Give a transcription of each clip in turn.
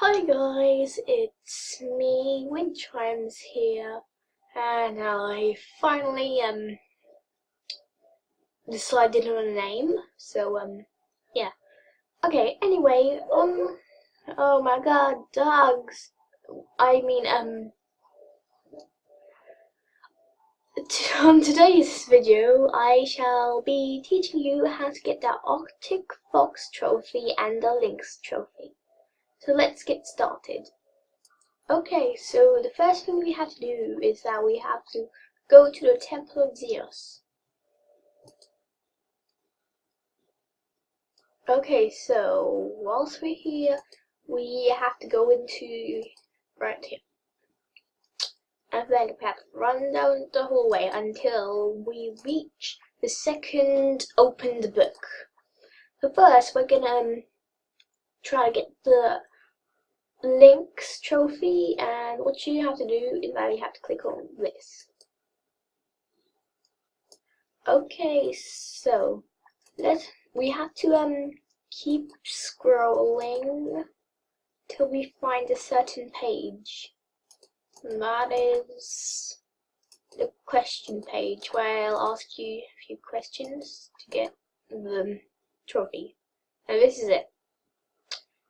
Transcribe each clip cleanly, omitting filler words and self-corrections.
Hi guys, it's me, Windchimes here, and I finally decided on a name. So yeah. Okay. Anyway, oh my God, dogs. I mean on today's video, I shall be teaching you how to get the Arctic Fox trophy and the Lynx trophy. So let's get started. Okay, so the first thing we have to do is that we have to go to the Temple of Zeus. Okay, so whilst we're here, we have to go into right here. And then we have to run down the hallway until we reach the second opened book. So first, we're gonna try to get the Lynx trophy, and what you have to do is that you have to click on this. Okay, so we have to keep scrolling till we find a certain page. And that is the question page where I'll ask you a few questions to get the trophy. And this is it.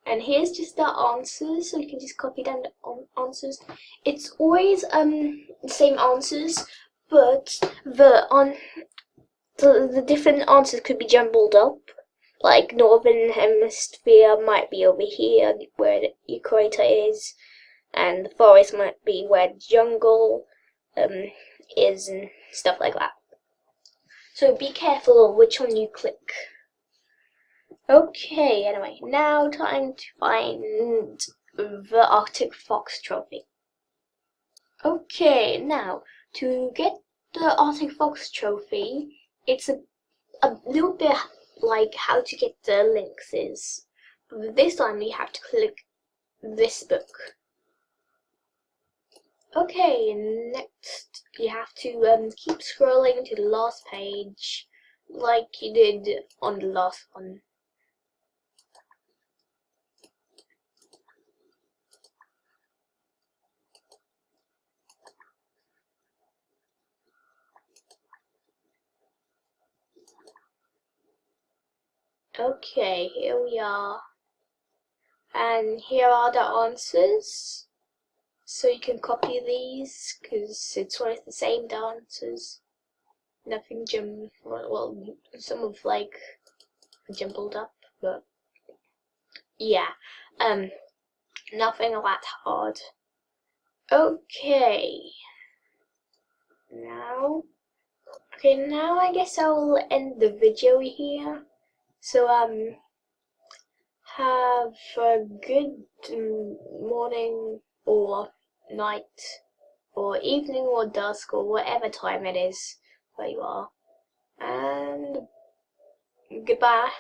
And here's just the answers, so you can just copy down the answers. It's always the same answers, but the different answers could be jumbled up. Like Northern Hemisphere might be over here where the equator is, and the forest might be where the jungle is, and stuff like that. So be careful of which one you click. Okay, anyway, now time to find the Arctic Fox trophy. Okay, now to get the Arctic Fox trophy, it's a little bit like how to get the lynxes. But this time you have to click this book. Okay, next you have to keep scrolling to the last page like you did on the last one. Okay, here we are. And here are the answers. So you can copy these because it's always the same answers. Nothing well, some of like jumbled up, but yeah, nothing that hard. Okay, now I guess I'll end the video here. So have a good morning or night or evening or dusk or whatever time it is where you are, and goodbye.